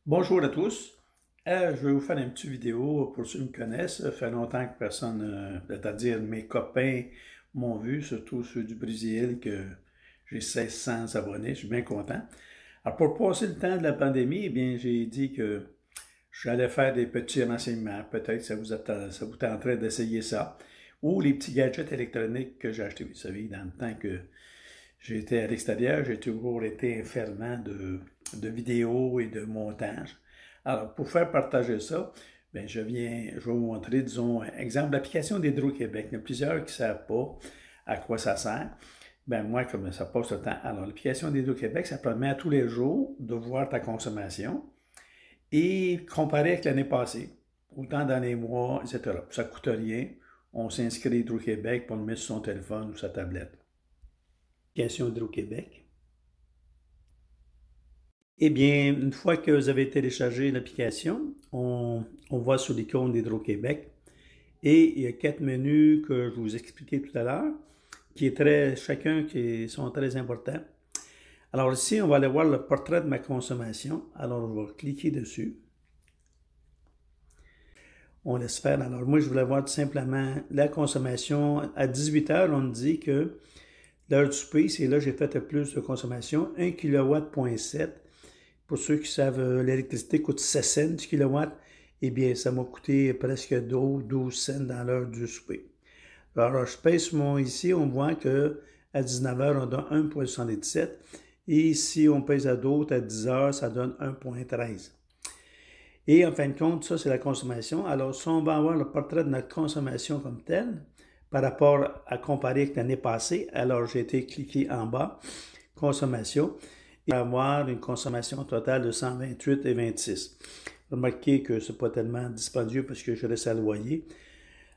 Bonjour à tous. Je vais vous faire une petite vidéo pour ceux qui me connaissent. Ça fait longtemps que personne, c'est-à-dire mes copains, m'ont vu, surtout ceux du Brésil, que j'ai 1600 abonnés. Je suis bien content. Alors, pour passer le temps de la pandémie, eh bien, j'ai dit que j'allais faire des petits renseignements. Peut-être que ça vous tenterait d'essayer ça. Ou les petits gadgets électroniques que j'ai achetés. Vous savez, dans le temps que j'étais à l'extérieur, j'ai toujours été un fervent de vidéos et de montage. Alors, pour faire partager ça, bien, je vais vous montrer, disons, exemple, l'application d'Hydro-Québec. Il y en a plusieurs qui ne savent pas à quoi ça sert. Ben moi, comme ça passe le temps. Alors, l'application d'Hydro-Québec, ça permet à tous les jours de voir ta consommation et comparer avec l'année passée, autant dans les mois, etc. Ça ne coûte rien. On s'inscrit à Hydro-Québec pour le mettre sur son téléphone ou sa tablette. Application Hydro-Québec. Eh bien, une fois que vous avez téléchargé l'application, on voit sur l'icône d'Hydro-Québec et il y a 4 menus que je vous expliquais tout à l'heure, chacun qui sont très importants. Alors ici, on va aller voir le portrait de ma consommation. Alors, on va cliquer dessus. On laisse faire. Alors, moi, je voulais voir tout simplement la consommation. À 18 heures, on me dit que l'heure du souper, c'est là que j'ai fait le plus de consommation, 1 kW,7 kW. Pour ceux qui savent, l'électricité coûte 7 cents du kilowatt. Eh bien, ça m'a coûté presque 12 cents dans l'heure du souper. Alors, je pèse ici, on voit qu'à 19 h, on donne 1,77. Et si on pèse à d'autres, à 10 h, ça donne 1,13. Et en fin de compte, ça, c'est la consommation. Alors, si on va avoir le portrait de notre consommation comme tel, par rapport à comparer avec l'année passée, alors j'ai été cliqué en bas, consommation, et avoir une consommation totale de 128,26. Remarquez que ce n'est pas tellement dispendieux parce que je reste à loyer.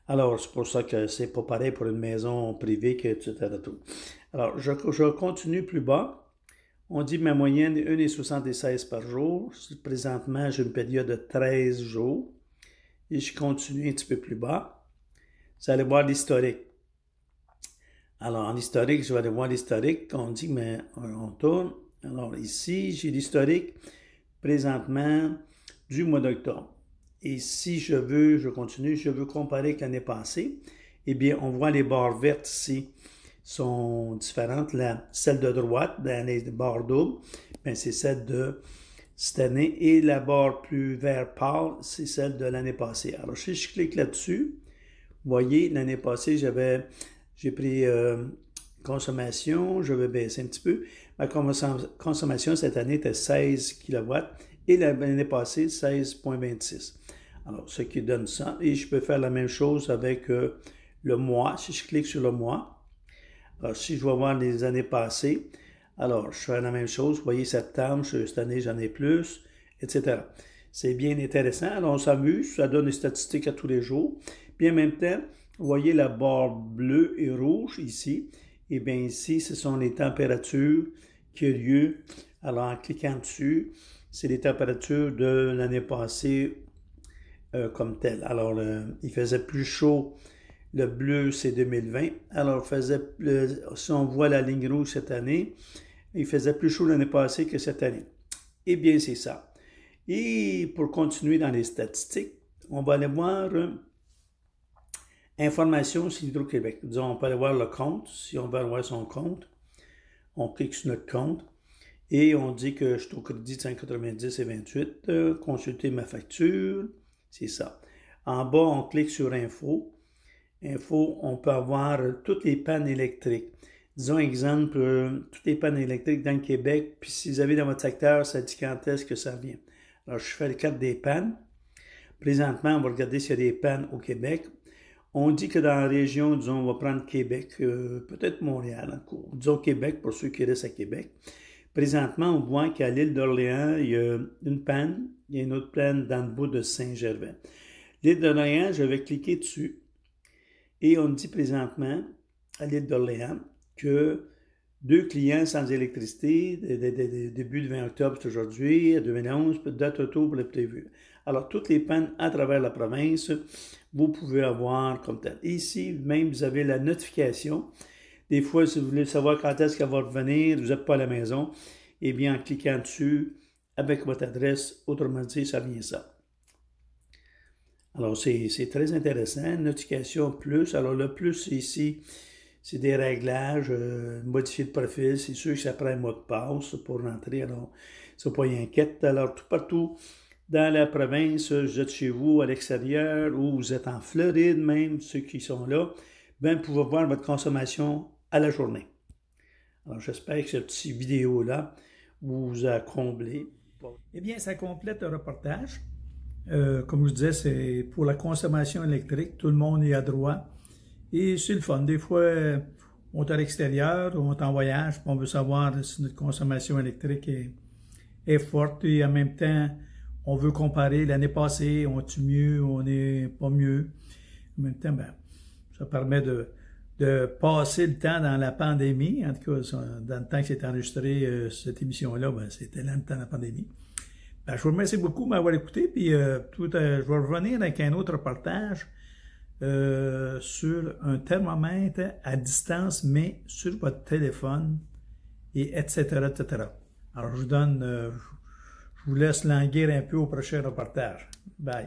Alors, c'est pour ça que c'est pas pareil pour une maison privée que etc. Alors, je continue plus bas. On dit ma moyenne est 1,76 par jour. Présentement, j'ai une période de 13 jours. Et je continue un petit peu plus bas. Vous allez voir l'historique. Alors, en historique, je vais aller voir l'historique. On dit, mais on tourne. Alors, ici, j'ai l'historique présentement du mois d'octobre. Et si je veux comparer avec l'année passée, eh bien, on voit les barres vertes ici sont différentes. Celle de droite, dans les barres doubles, c'est celle de cette année. Et la barre plus vert pâle, c'est celle de l'année passée. Alors, si je clique là-dessus, vous voyez, l'année passée, j'ai pris consommation, je vais baisser un petit peu. Ma consommation cette année était 16 kW et l'année passée, 16,26. Alors, ce qui donne ça. Et je peux faire la même chose avec le mois. Si je clique sur le mois, alors si je vais voir les années passées, alors je fais la même chose. Vous voyez, septembre, cette année, j'en ai plus, etc. C'est bien intéressant. Alors, on s'amuse. Ça donne des statistiques à tous les jours. Puis en même temps, vous voyez la barre bleue et rouge ici. Et bien ici, ce sont les températures qui ont lieu. Alors, en cliquant dessus, c'est les températures de l'année passée comme telle. Alors, il faisait plus chaud. Le bleu, c'est 2020. Alors, si on voit la ligne rouge cette année, il faisait plus chaud l'année passée que cette année. Eh bien, c'est ça. Et pour continuer dans les statistiques, on va aller voir information sur Hydro-Québec. Disons, on peut aller voir le compte. Si on veut aller voir son compte, on clique sur notre compte et on dit que je suis au crédit de 190,28. Consulter ma facture, c'est ça. En bas, on clique sur Info. Info, on peut avoir toutes les pannes électriques. Disons, exemple, toutes les pannes électriques dans le Québec, puis si vous avez dans votre secteur, ça dit quand est-ce que ça vient. Alors, je fais le cadre des pannes. Présentement, on va regarder s'il y a des pannes au Québec. On dit que dans la région, disons, on va prendre Québec, peut-être Montréal, disons Québec pour ceux qui restent à Québec. Présentement, on voit qu'à l'île d'Orléans, il y a une panne, il y a une autre panne dans le bout de Saint-Gervais. L'île d'Orléans, je vais cliquer dessus. Et on dit présentement, à l'île d'Orléans, que 2 clients sans électricité, début du 20 octobre, c'est aujourd'hui, à 2011, date auto pour le prévu. Alors, toutes les pannes à travers la province, vous pouvez avoir comme tel. Ici, même, vous avez la notification. Des fois, si vous voulez savoir quand est-ce qu'elle va revenir, vous n'êtes pas à la maison, eh bien, en cliquant dessus, avec votre adresse. Autrement dit, ça vient ça. Alors, c'est très intéressant. Notification plus. Alors, le plus ici, c'est des réglages, modifier le profil. C'est sûr que ça prend un mot de passe pour rentrer. Alors, ça pas inquiète. Alors, tout partout dans la province, vous êtes chez vous, à l'extérieur, ou vous êtes en Floride même, ceux qui sont là, bien, vous pouvez voir votre consommation à la journée. Alors, j'espère que cette petite vidéo-là vous a comblé. Eh bien, ça complète le reportage. Comme je disais, c'est pour la consommation électrique, tout le monde y a droit. Et c'est le fun. Des fois, on est à l'extérieur, on est en voyage, on veut savoir si notre consommation électrique est forte. Et en même temps, on veut comparer l'année passée, on est mieux, on n'est pas mieux. En même temps, ben, ça permet de passer le temps dans la pandémie. En tout cas, dans le temps que c'est enregistré, cette émission-là, ben, c'était dans le temps de la pandémie. Ben, je vous remercie beaucoup de m'avoir écouté, puis je vais revenir avec un autre reportage sur un thermomètre à distance, mais sur votre téléphone, et etc., etc. Alors, je vous laisse languir un peu au prochain reportage. Bye.